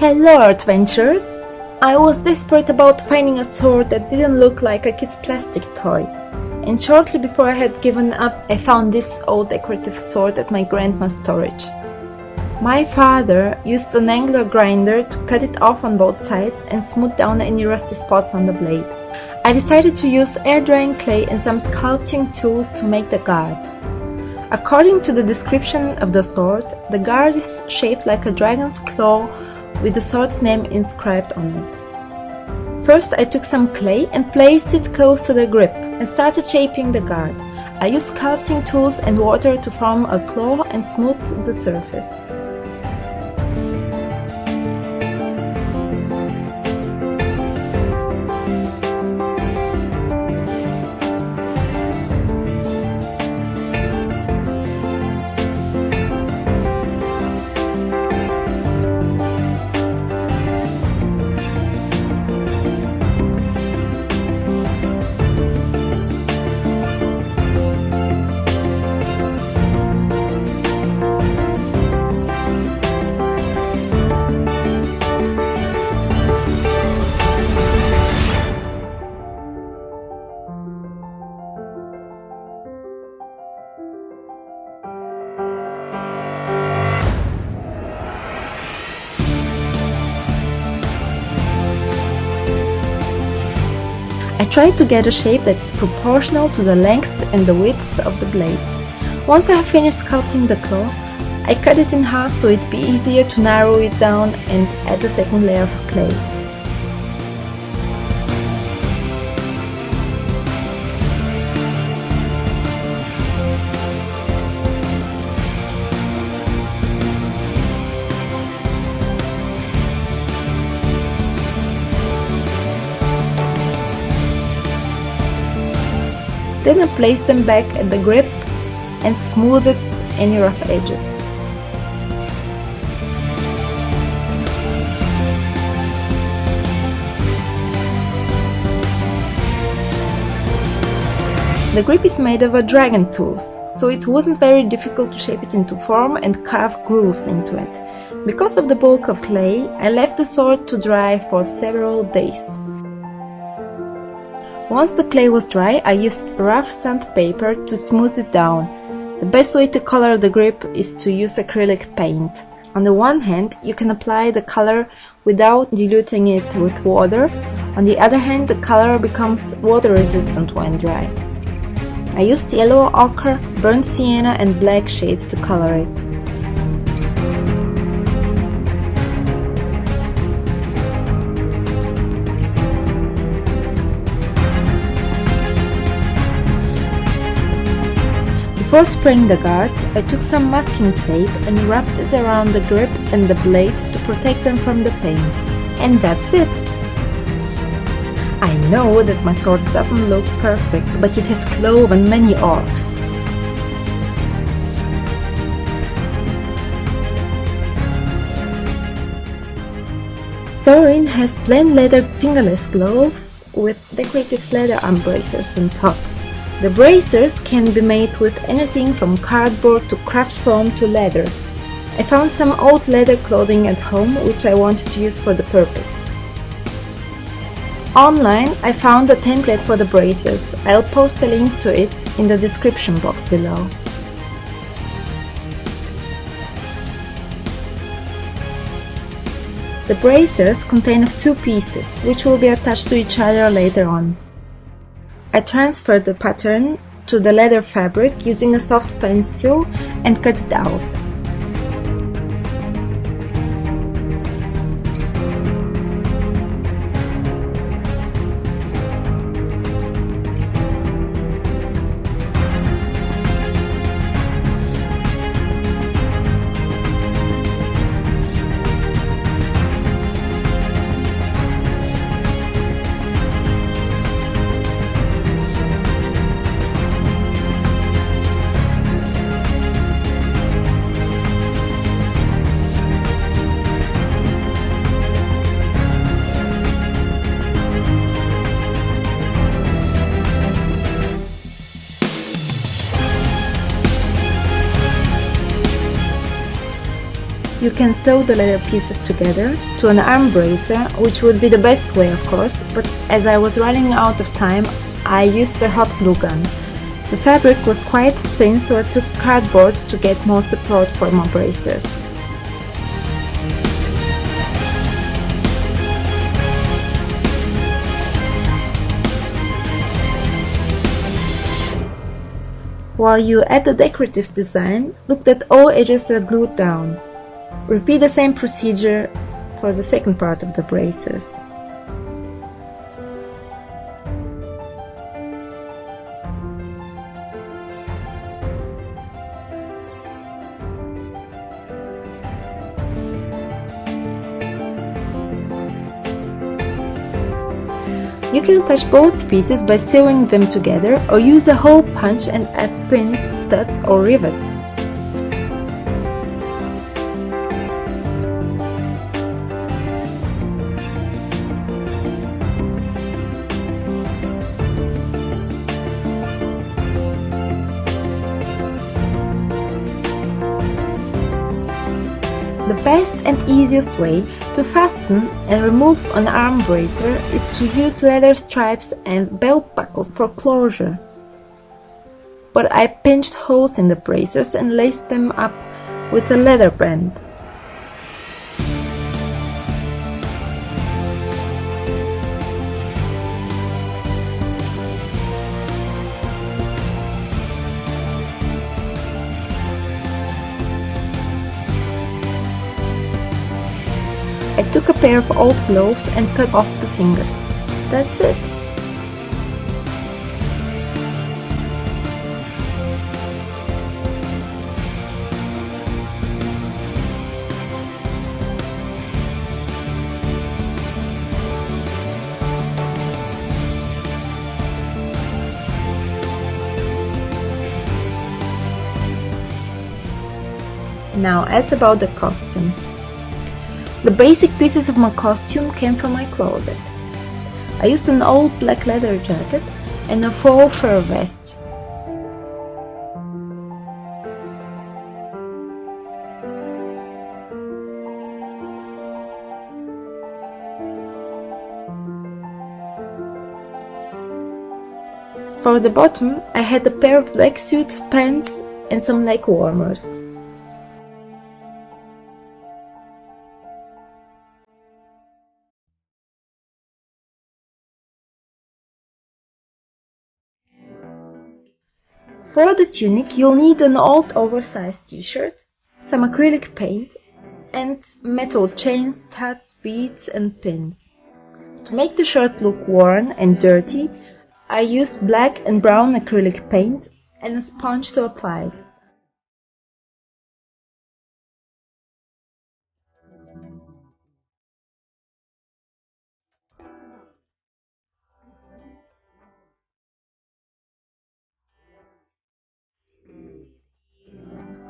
Hello, adventurers! I was desperate about finding a sword that didn't look like a kid's plastic toy. And shortly before I had given up, I found this old decorative sword at my grandma's storage. My father used an angular grinder to cut it off on both sides and smooth down any rusty spots on the blade. I decided to use air-drying clay and some sculpting tools to make the guard. According to the description of the sword, the guard is shaped like a dragon's claw with the sword's name inscribed on it. First I took some clay and placed it close to the grip and started shaping the guard. I used sculpting tools and water to form a claw and smooth the surface. I tried to get a shape that's proportional to the length and the width of the blade. Once I have finished sculpting the claw, I cut it in half so it'd be easier to narrow it down and add a second layer of clay. Then I place them back at the grip and smoothed any rough edges. The grip is made of a dragon tooth, so it wasn't very difficult to shape it into form and carve grooves into it. Because of the bulk of clay, I left the sword to dry for several days. Once the clay was dry, I used rough sandpaper to smooth it down. The best way to color the grip is to use acrylic paint. On the one hand, you can apply the color without diluting it with water. On the other hand, the color becomes water resistant when dry. I used yellow ochre, burnt sienna and black shades to color it. Before spraying the guard, I took some masking tape and wrapped it around the grip and the blade to protect them from the paint. And that's it! I know that my sword doesn't look perfect, but it has cloven many orcs. Thorin has plain leather fingerless gloves with decorative leather arm bracers on top. The bracers can be made with anything from cardboard to craft foam to leather. I found some old leather clothing at home which I wanted to use for the purpose. Online I found a template for the bracers. I'll post a link to it in the description box below. The bracers contain of two pieces, which will be attached to each other later on. I transferred the pattern to the leather fabric using a soft pencil and cut it out. you can sew the leather pieces together to an arm bracer, which would be the best way of course, but as I was running out of time, I used a hot glue gun. The fabric was quite thin, so I took cardboard to get more support for my bracers. While you add the decorative design, look that all edges are glued down. Repeat the same procedure for the second part of the bracers. You can attach both pieces by sewing them together or use a hole punch and add pins, studs or rivets. The best and easiest way to fasten and remove an arm bracer is to use leather stripes and belt buckles for closure. But I pinched holes in the bracers and laced them up with a leather band. I took a pair of old gloves and cut off the fingers. That's it. Now, as about the costume. The basic pieces of my costume came from my closet. I used an old black leather jacket and a faux fur vest. For the bottom, I had a pair of black suit pants and some leg warmers. For the tunic, you'll need an old oversized t-shirt, some acrylic paint, and metal chains, studs, beads, and pins. To make the shirt look worn and dirty, I used black and brown acrylic paint and a sponge to apply it.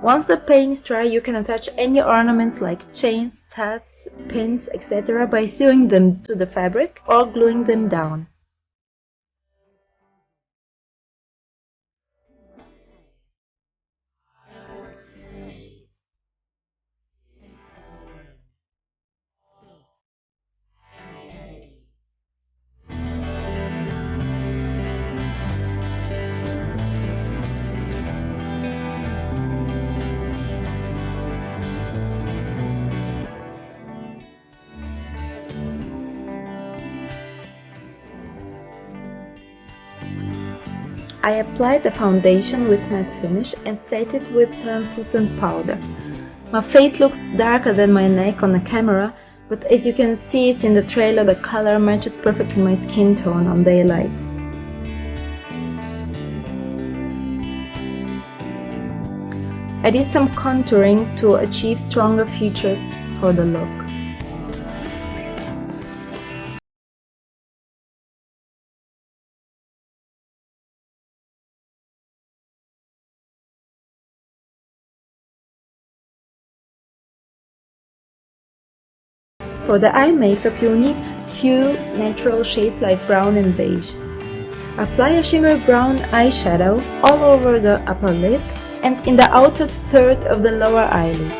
Once the paint is dry, you can attach any ornaments like chains, studs, pins, etc. by sewing them to the fabric or gluing them down. I applied the foundation with matte finish and set it with translucent powder. My face looks darker than my neck on the camera, but as you can see it in the trailer, the color matches perfectly my skin tone on daylight. I did some contouring to achieve stronger features for the look. For the eye makeup, you'll need few natural shades like brown and beige. Apply a shimmer brown eyeshadow all over the upper lid and in the outer third of the lower eyelid.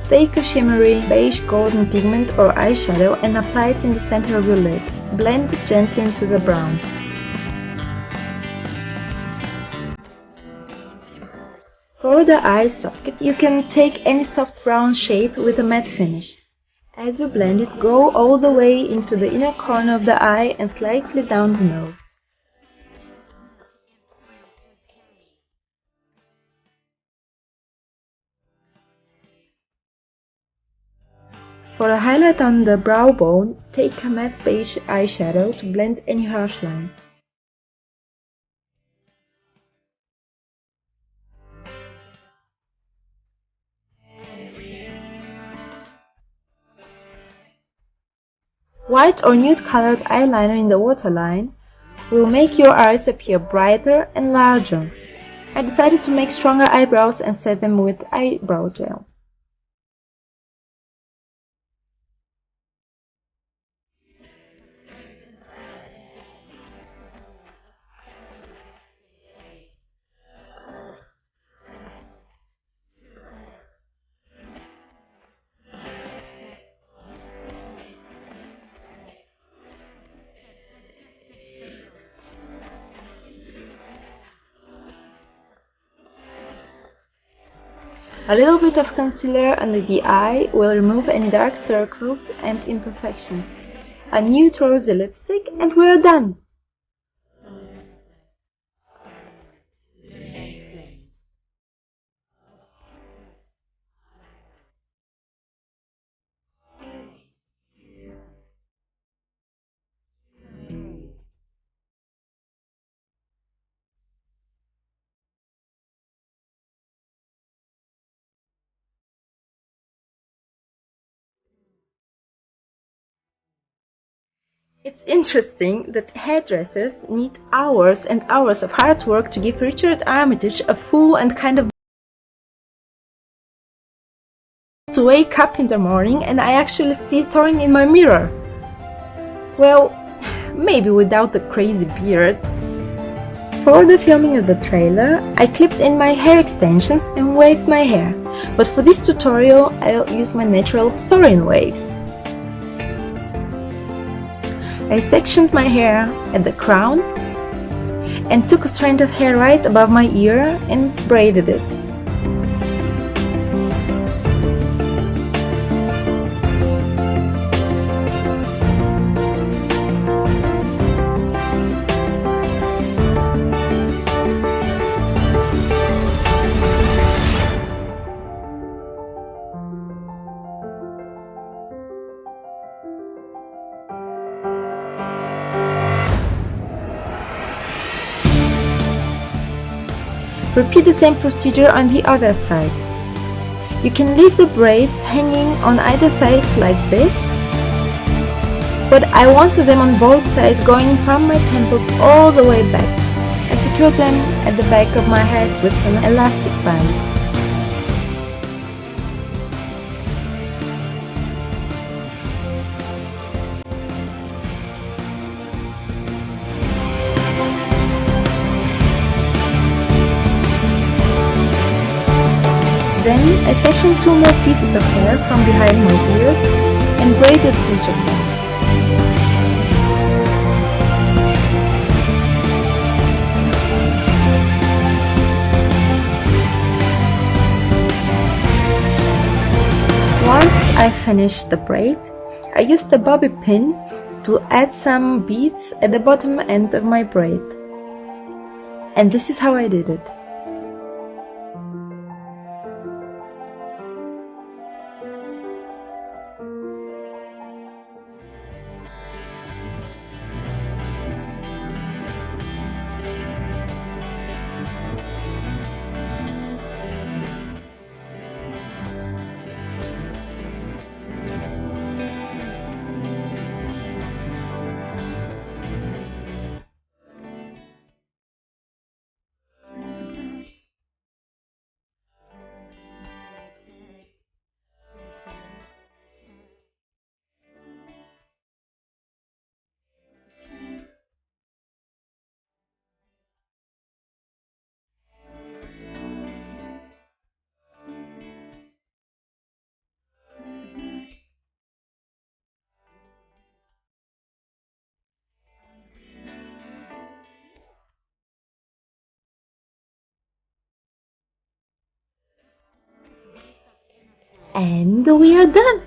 Take a shimmery beige golden pigment or eyeshadow and apply it in the center of your lid. Blend it gently into the brown. For the eye socket, you can take any soft brown shade with a matte finish. As you blend it, go all the way into the inner corner of the eye and slightly down the nose. For a highlight on the brow bone, take a matte beige eyeshadow to blend any harsh lines. White or nude-colored eyeliner in the waterline will make your eyes appear brighter and larger. I decided to make stronger eyebrows and set them with eyebrow gel. A little bit of concealer under the eye will remove any dark circles and imperfections. A nude rosy lipstick and we're done! It's interesting that hairdressers need hours and hours of hard work to give Richard Armitage a full and kind of to wake up in the morning and I actually see Thorin in my mirror. Well, maybe without the crazy beard. For the filming of the trailer, I clipped in my hair extensions and waved my hair, but for this tutorial I'll use my natural Thorin waves. I sectioned my hair at the crown and took a strand of hair right above my ear and braided it. Repeat the same procedure on the other side. You can leave the braids hanging on either sides like this, but I wanted them on both sides going from my temples all the way back. I secured them at the back of my head with an elastic band. Then I sectioned 2 more pieces of hair from behind my ears and braided each of them. Once I finished the braid, I used a bobby pin to add some beads at the bottom end of my braid. And this is how I did it. And we are done!